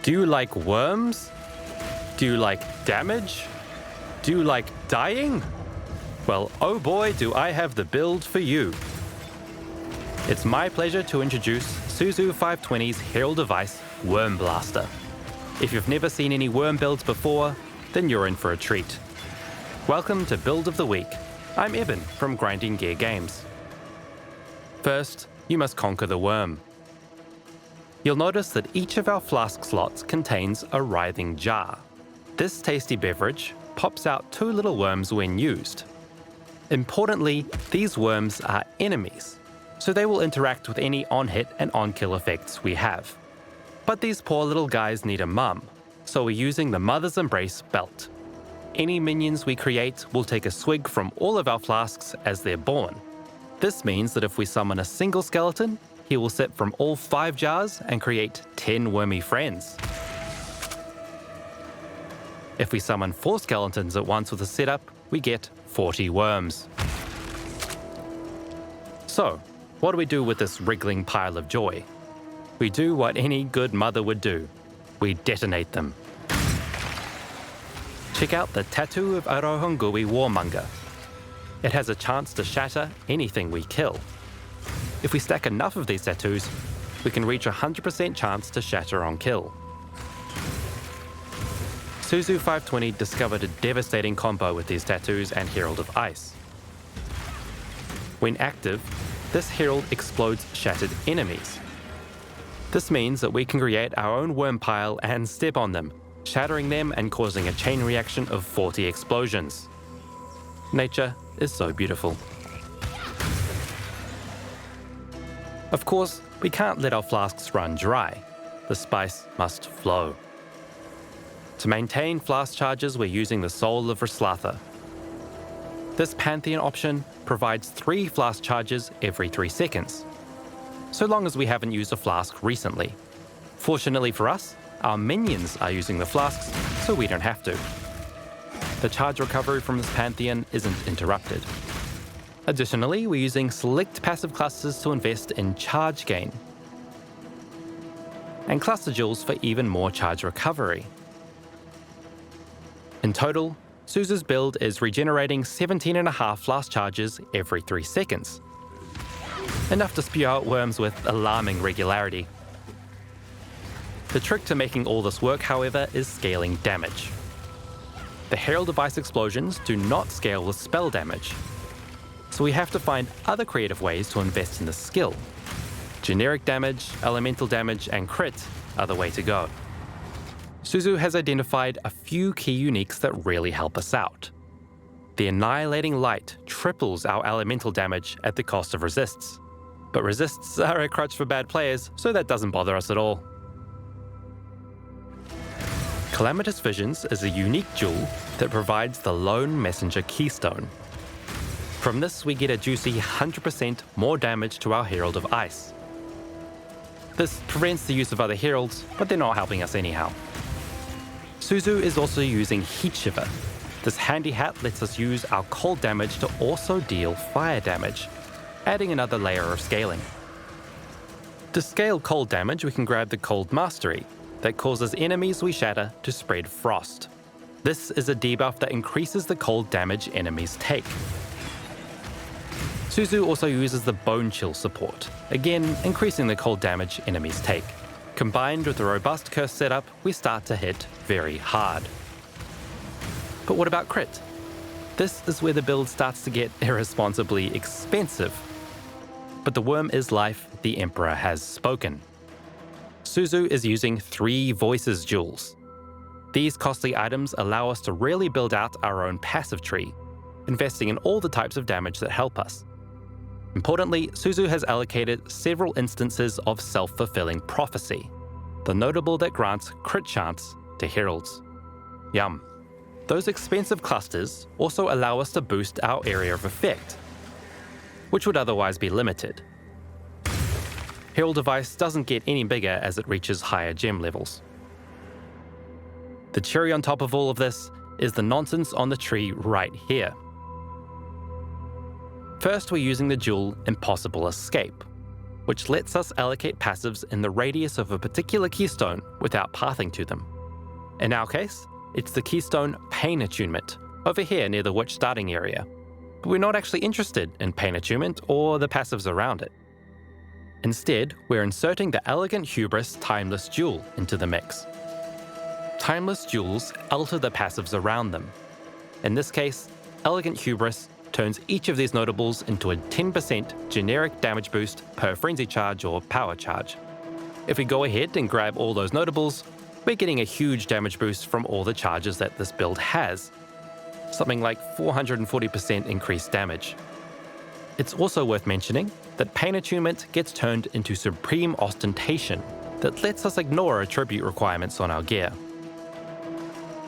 Do you like worms? Do you like damage? Do you like dying? Well, oh boy, do I have the build for you. It's my pleasure to introduce Suzu520's Herald device, Wormblaster. If you've never seen any worm builds before, then you're in for a treat. Welcome to Build of the Week. I'm Evan from Grinding Gear Games. First, you must conquer the worm. You'll notice that each of our flask slots contains a writhing jar. This tasty beverage pops out 2 little worms when used. Importantly, these worms are enemies, so they will interact with any on-hit and on-kill effects we have. But these poor little guys need a mum, so we're using the Mother's Embrace belt. Any minions we create will take a swig from all of our flasks as they're born. This means that if we summon a single skeleton, he will sip from all 5 jars and create 10 wormy friends. If we summon 4 skeletons at once with a setup, we get 40 worms. So, what do we do with this wriggling pile of joy? We do what any good mother would do. We detonate them. Check out the Tattoo of Arohangui Warmonger. It has a chance to shatter anything we kill. If we stack enough of these tattoos, we can reach a 100% chance to shatter on kill. Suzu520 discovered a devastating combo with these tattoos and Herald of Ice. When active, this Herald explodes shattered enemies. This means that we can create our own worm pile and step on them, shattering them and causing a chain reaction of 40 explosions. Nature is so beautiful. Of course, we can't let our flasks run dry. The spice must flow. To maintain flask charges, we're using the Soul of Rislatha. This Pantheon option provides 3 flask charges every 3 seconds, so long as we haven't used a flask recently. Fortunately for us, our minions are using the flasks, so we don't have to. The charge recovery from this Pantheon isn't interrupted. Additionally, we're using select passive clusters to invest in charge gain, and cluster jewels for even more charge recovery. In total, Suzu's build is regenerating 17.5 flask charges every 3 seconds. Enough to spew out worms with alarming regularity. The trick to making all this work, however, is scaling damage. The Herald device explosions do not scale with spell damage, so we have to find other creative ways to invest in the skill. Generic damage, elemental damage, and crit are the way to go. Suzu has identified a few key uniques that really help us out. The Annihilating Light triples our elemental damage at the cost of resists, but resists are a crutch for bad players, so that doesn't bother us at all. Calamitous Visions is a unique jewel that provides the Lone Messenger Keystone. From this, we get a juicy 100% more damage to our Herald of Ice. This prevents the use of other heralds, but they're not helping us anyhow. Suzu is also using Heat Shiver. This handy hat lets us use our cold damage to also deal fire damage, adding another layer of scaling. To scale cold damage, we can grab the Cold Mastery that causes enemies we shatter to spread frost. This is a debuff that increases the cold damage enemies take. Suzu also uses the Bone Chill support, again increasing the cold damage enemies take. Combined with a robust curse setup, we start to hit very hard. But what about crit? This is where the build starts to get irresponsibly expensive. But the worm is life, the Emperor has spoken. Suzu is using 3 Voices jewels. These costly items allow us to really build out our own passive tree, investing in all the types of damage that help us. Importantly, Suzu has allocated several instances of self-fulfilling prophecy, the notable that grants crit chance to heralds. Yum. Those expensive clusters also allow us to boost our area of effect, which would otherwise be limited. Herald device doesn't get any bigger as it reaches higher gem levels. The cherry on top of all of this is the nonsense on the tree right here. First, we're using the jewel Impossible Escape. which lets us allocate passives in the radius of a particular keystone without pathing to them. In our case, it's the keystone Pain Attunement, over here near the Witch starting area. But we're not actually interested in Pain Attunement or the passives around it. Instead, we're inserting the Elegant Hubris Timeless Jewel into the mix. Timeless jewels alter the passives around them. In this case, Elegant Hubris turns each of these notables into a 10% generic damage boost per frenzy charge or power charge. If we go ahead and grab all those notables, we're getting a huge damage boost from all the charges that this build has, something like 440% increased damage. It's also worth mentioning that Pain Attunement gets turned into Supreme Ostentation that lets us ignore attribute requirements on our gear.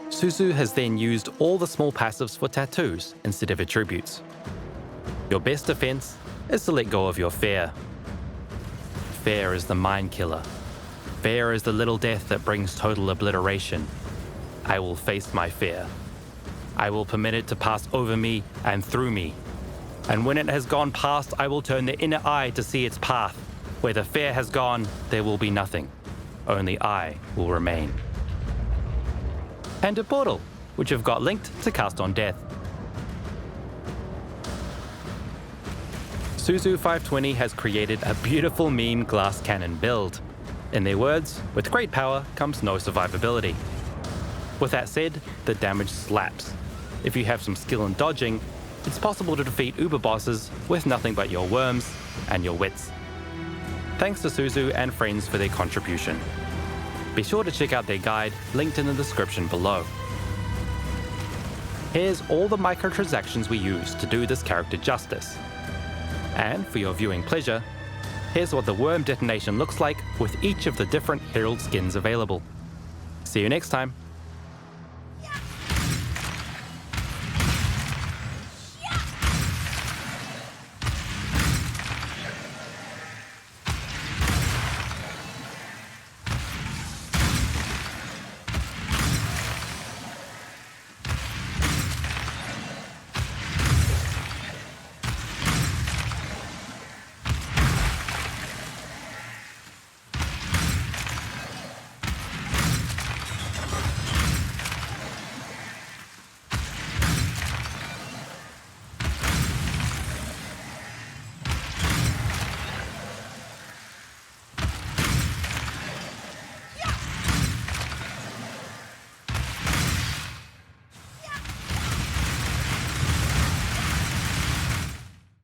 Suzu has then used all the small passives for tattoos instead of attributes. Your best defense is to let go of your fear. Fear is the mind killer. Fear is the little death that brings total obliteration. I will face my fear. I will permit it to pass over me and through me. And when it has gone past, I will turn the inner eye to see its path. Where the fear has gone, there will be nothing. Only I will remain. And a portal, which I've got linked to cast on death. Suzu520 has created a beautiful meme glass cannon build. In their words, with great power comes no survivability. With that said, the damage slaps. If you have some skill in dodging, it's possible to defeat uber bosses with nothing but your worms and your wits. Thanks to Suzu and friends for their contribution. Be sure to check out their guide, linked in the description below. Here's all the microtransactions we use to do this character justice. And for your viewing pleasure, here's what the worm detonation looks like with each of the different Herald skins available. See you next time.